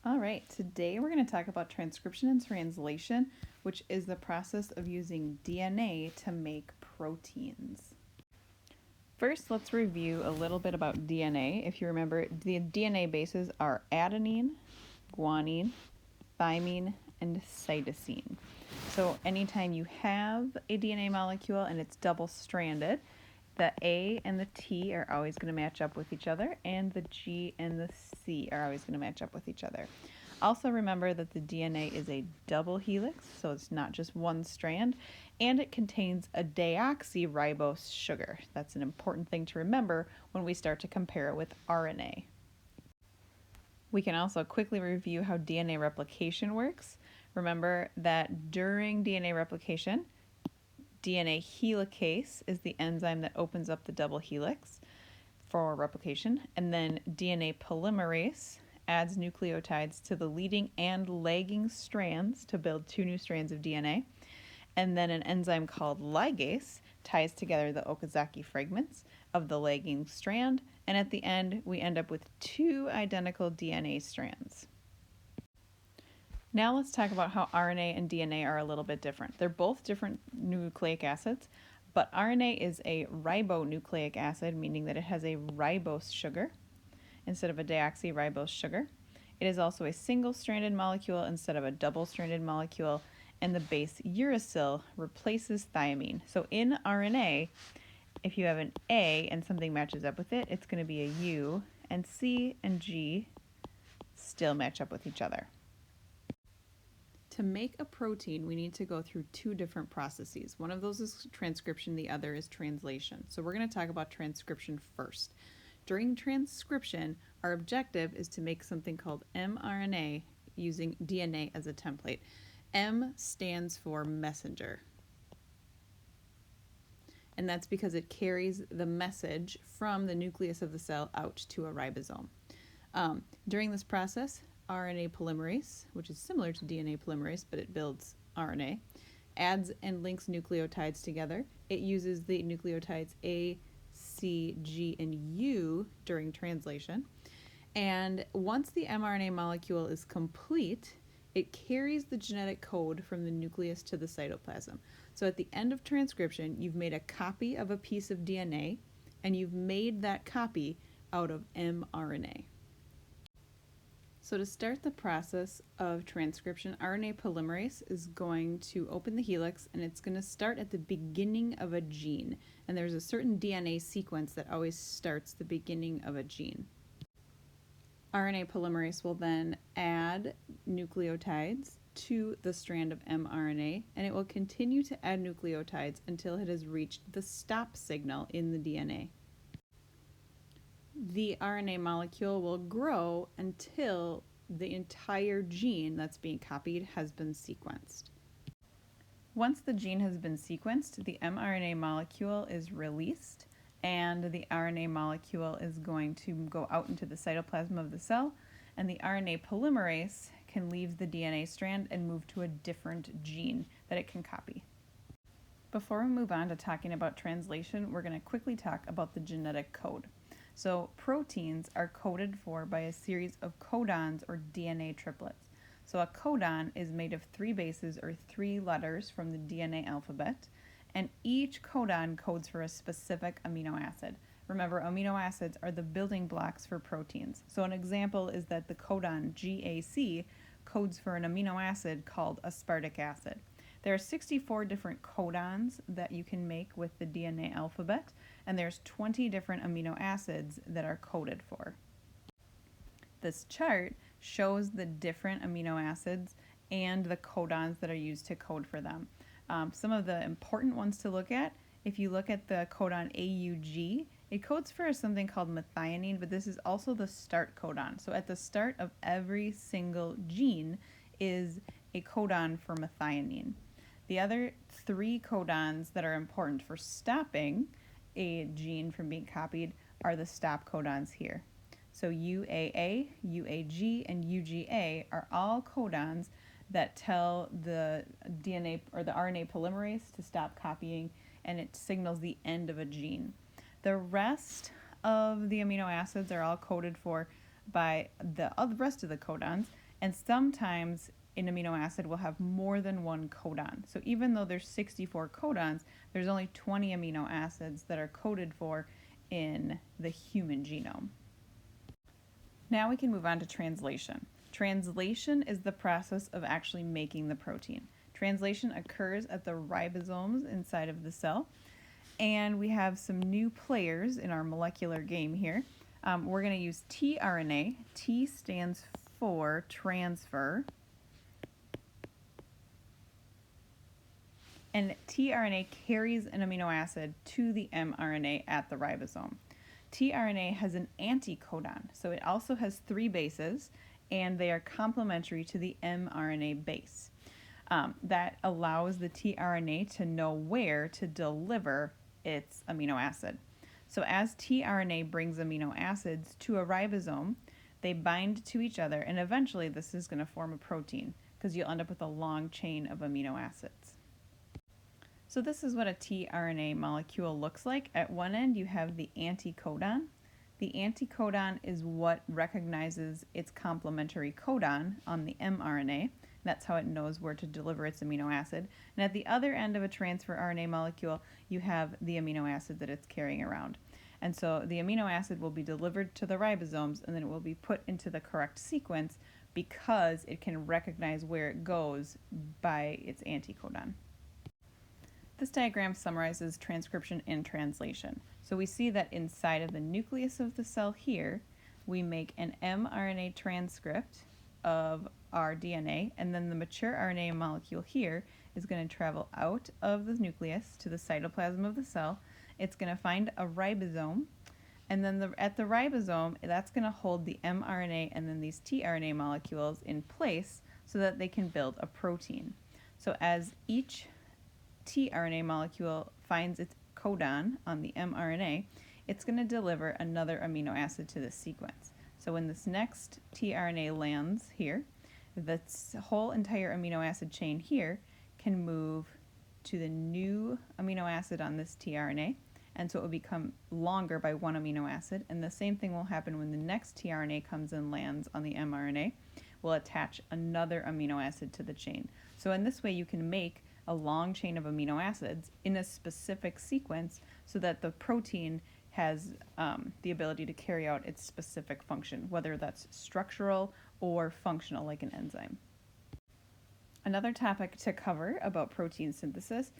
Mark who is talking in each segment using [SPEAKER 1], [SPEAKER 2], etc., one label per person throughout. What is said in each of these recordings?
[SPEAKER 1] All right, today we're going to talk about transcription and translation, which is the process of using DNA to make proteins. First, let's review a little bit about DNA. If you remember, the DNA bases are adenine, guanine, thymine, and cytosine. So anytime you have a DNA molecule and it's double-stranded, the A and the T are always going to match up with each other, and the G and the C are always going to match up with each other. Also remember that the DNA is a double helix, so it's not just one strand, and it contains a deoxyribose sugar. That's an important thing to remember when we start to compare it with RNA. We can also quickly review how DNA replication works. Remember that during DNA replication, DNA helicase is the enzyme that opens up the double helix for replication, and then DNA polymerase adds nucleotides to the leading and lagging strands to build two new strands of DNA, and then an enzyme called ligase ties together the Okazaki fragments of the lagging strand, and at the end we end up with two identical DNA strands. Now let's talk about how RNA and DNA are a little bit different. They're both different nucleic acids, but RNA is a ribonucleic acid, meaning that it has a ribose sugar instead of a deoxyribose sugar. It is also a single-stranded molecule instead of a double-stranded molecule, and the base uracil replaces thymine. So in RNA, if you have an A and something matches up with it, it's going to be a U, and C and G still match up with each other. To make a protein, we need to go through two different processes. One of those is transcription, the other is translation. So we're going to talk about transcription first. During transcription, our objective is to make something called mRNA using DNA as a template. M stands for messenger. And that's because it carries the message from the nucleus of the cell out to a ribosome. During this process, RNA polymerase, which is similar to DNA polymerase, but it builds RNA, adds and links nucleotides together. It uses the nucleotides A, C, G, and U during translation. And once the mRNA molecule is complete, it carries the genetic code from the nucleus to the cytoplasm. So at the end of transcription, you've made a copy of a piece of DNA, and you've made that copy out of mRNA. So to start the process of transcription, RNA polymerase is going to open the helix, and it's going to start at the beginning of a gene. And there's a certain DNA sequence that always starts the beginning of a gene. RNA polymerase will then add nucleotides to the strand of mRNA, and it will continue to add nucleotides until it has reached the stop signal in the DNA. The RNA molecule will grow until the entire gene that's being copied has been sequenced. Once the gene has been sequenced, the mRNA molecule is released, and the RNA molecule is going to go out into the cytoplasm of the cell, and the RNA polymerase can leave the DNA strand and move to a different gene that it can copy. Before we move on to talking about translation, we're going to quickly talk about the genetic code. So proteins are coded for by a series of codons or DNA triplets. So a codon is made of 3 bases or 3 letters from the DNA alphabet, and each codon codes for a specific amino acid. Remember, amino acids are the building blocks for proteins. So an example is that the codon GAC codes for an amino acid called aspartic acid. There are 64 different codons that you can make with the DNA alphabet, and there's 20 different amino acids that are coded for. This chart shows the different amino acids and the codons that are used to code for them. Some of the important ones to look at, if you look at the codon AUG, it codes for something called methionine, but this is also the start codon. So at the start of every single gene is a codon for methionine. The other 3 codons that are important for stopping a gene from being copied are the stop codons here. So UAA, UAG, and UGA are all codons that tell the DNA or the RNA polymerase to stop copying, and it signals the end of a gene. The rest of the amino acids are all coded for by the rest of the codons, And sometimes an amino acid will have more than one codon. So even though there's 64 codons, there's only 20 amino acids that are coded for in the human genome. Now we can move on to translation. Translation is the process of actually making the protein. Translation occurs at the ribosomes inside of the cell, and we have some new players in our molecular game here. We're going to use tRNA. T stands for transfer, and tRNA carries an amino acid to the mRNA at the ribosome. tRNA has an anticodon, so it also has 3 bases, and they are complementary to the mRNA base. That allows the tRNA to know where to deliver its amino acid. So as tRNA brings amino acids to a ribosome, they bind to each other, and eventually this is going to form a protein because you'll end up with a long chain of amino acids. So this is what a tRNA molecule looks like. At one end you have the anticodon. The anticodon is what recognizes its complementary codon on the mRNA. That's how it knows where to deliver its amino acid. And at the other end of a transfer RNA molecule, you have the amino acid that it's carrying around. And so the amino acid will be delivered to the ribosomes, and then it will be put into the correct sequence because it can recognize where it goes by its anticodon. This diagram summarizes transcription and translation. So we see that inside of the nucleus of the cell here, we make an mRNA transcript of our DNA, and then the mature RNA molecule here is going to travel out of the nucleus to the cytoplasm of the cell. It's going to find a ribosome, and then at the ribosome, that's going to hold the mRNA and then these tRNA molecules in place so that they can build a protein. So as each tRNA molecule finds its codon on the mRNA, it's going to deliver another amino acid to the sequence. So when this next tRNA lands here, this whole entire amino acid chain here can move to the new amino acid on this tRNA, and so it will become longer by 1 amino acid, and the same thing will happen when the next tRNA comes and lands on the mRNA. We'll attach another amino acid to the chain. So in this way you can make a long chain of amino acids in a specific sequence so that the protein has the ability to carry out its specific function, whether that's structural or functional like an enzyme. Another topic to cover about protein synthesis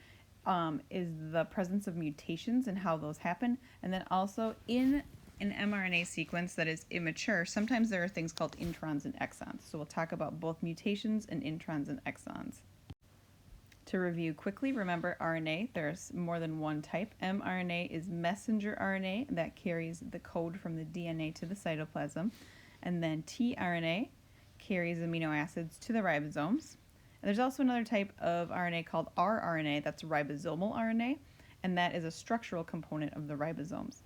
[SPEAKER 1] is the presence of mutations and how those happen, and then also in an mRNA sequence that is immature, sometimes there are things called introns and exons. So we'll talk about both mutations and introns and exons. To review quickly, remember RNA, there's more than one type. mRNA is messenger RNA that carries the code from the DNA to the cytoplasm. And then tRNA carries amino acids to the ribosomes. And there's also another type of RNA called rRNA, that's ribosomal RNA, and that is a structural component of the ribosomes.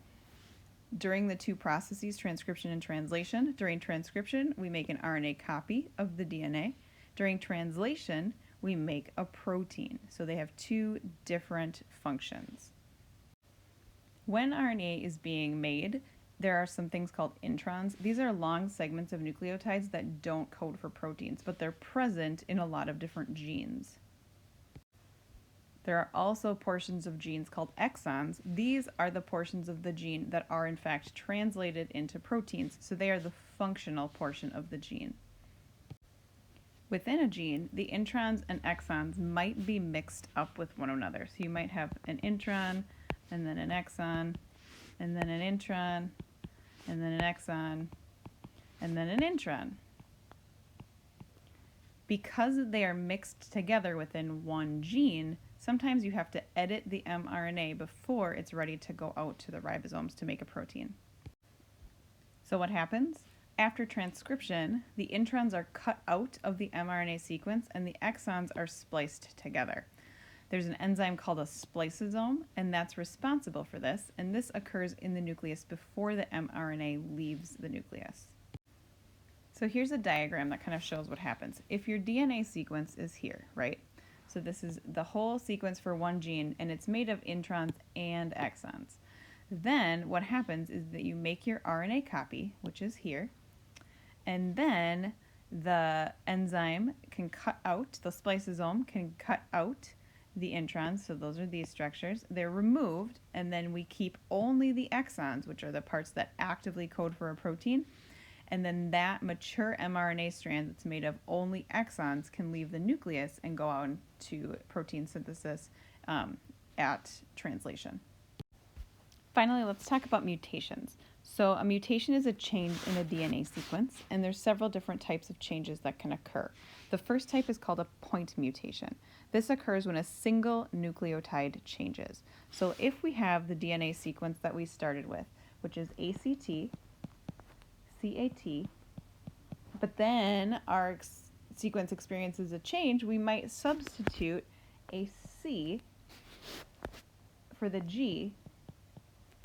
[SPEAKER 1] During the two processes, transcription and translation, during transcription, we make an RNA copy of the DNA. During translation, we make a protein. So they have two different functions. When RNA is being made, there are some things called introns. These are long segments of nucleotides that don't code for proteins, but they're present in a lot of different genes. There are also portions of genes called exons. These are the portions of the gene that are in fact translated into proteins, so they are the functional portion of the gene. Within a gene, the introns and exons might be mixed up with one another. So you might have an intron, and then an exon, and then an intron, and then an exon, and then an intron. Because they are mixed together within one gene, sometimes you have to edit the mRNA before it's ready to go out to the ribosomes to make a protein. So what happens? After transcription, the introns are cut out of the mRNA sequence and the exons are spliced together. There's an enzyme called a spliceosome, and that's responsible for this, and this occurs in the nucleus before the mRNA leaves the nucleus. So here's a diagram that kind of shows what happens. If your DNA sequence is here, right? So this is the whole sequence for one gene, and it's made of introns and exons. Then what happens is that you make your RNA copy, which is here, and then the enzyme can cut out, the spliceosome can cut out the introns, so those are these structures. They're removed, and then we keep only the exons, which are the parts that actively code for a protein. And then that mature mRNA strand that's made of only exons can leave the nucleus and go on to protein synthesis at translation. Finally, let's talk about mutations. So a mutation is a change in a DNA sequence, and there's several different types of changes that can occur. The first type is called a point mutation. This occurs when a single nucleotide changes. So if we have the DNA sequence that we started with, which is ACT, CAT, but then our sequence experiences a change, we might substitute a C for the G,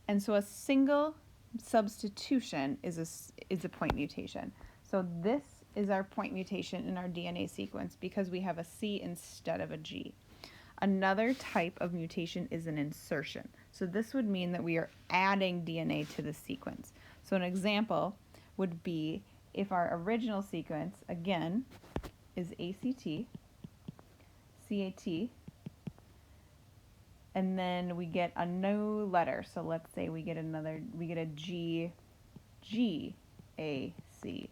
[SPEAKER 1] and so a single substitution is a point mutation. So this is our point mutation in our DNA sequence because we have a C instead of a G. Another type of mutation is an insertion. So this would mean that we are adding DNA to the sequence. So an example would be if our original sequence, again, is ACT, CAT, and then we get a new letter. So let's say we get a G, G, A, C.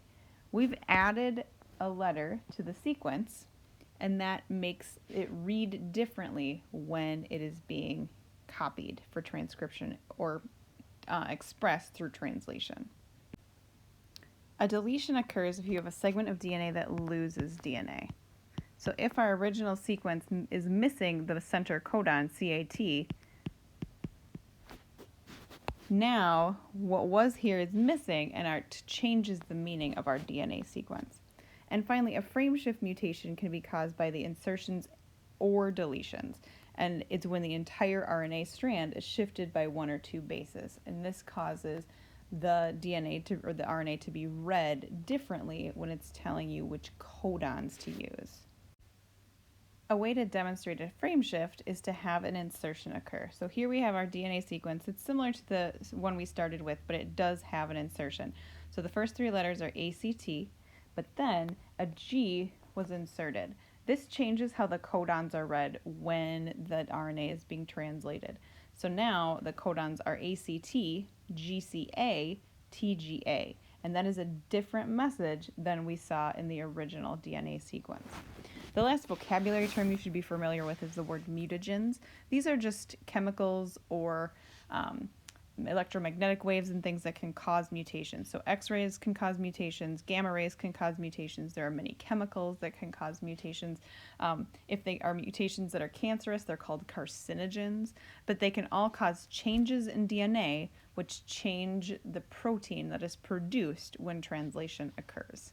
[SPEAKER 1] We've added a letter to the sequence, and that makes it read differently when it is being copied for transcription or expressed through translation. A deletion occurs if you have a segment of DNA that loses DNA. So if our original sequence is missing the center codon, CAT, now what was here is missing, and it changes the meaning of our DNA sequence. And finally, a frameshift mutation can be caused by the insertions or deletions, and it's when the entire RNA strand is shifted by one or two bases, and this causes the DNA or the RNA to be read differently when it's telling you which codons to use. A way to demonstrate a frameshift is to have an insertion occur. So here we have our DNA sequence. It's similar to the one we started with, but it does have an insertion. So the first three letters are ACT, but then a G was inserted. This changes how the codons are read when the RNA is being translated. So now the codons are ACT, GCA, TGA, and that is a different message than we saw in the original DNA sequence. The last vocabulary term you should be familiar with is the word mutagens. These are just chemicals or electromagnetic waves and things that can cause mutations. So X-rays can cause mutations, gamma rays can cause mutations. There are many chemicals that can cause mutations. If they are mutations that are cancerous, they're called carcinogens, but they can all cause changes in DNA which change the protein that is produced when translation occurs.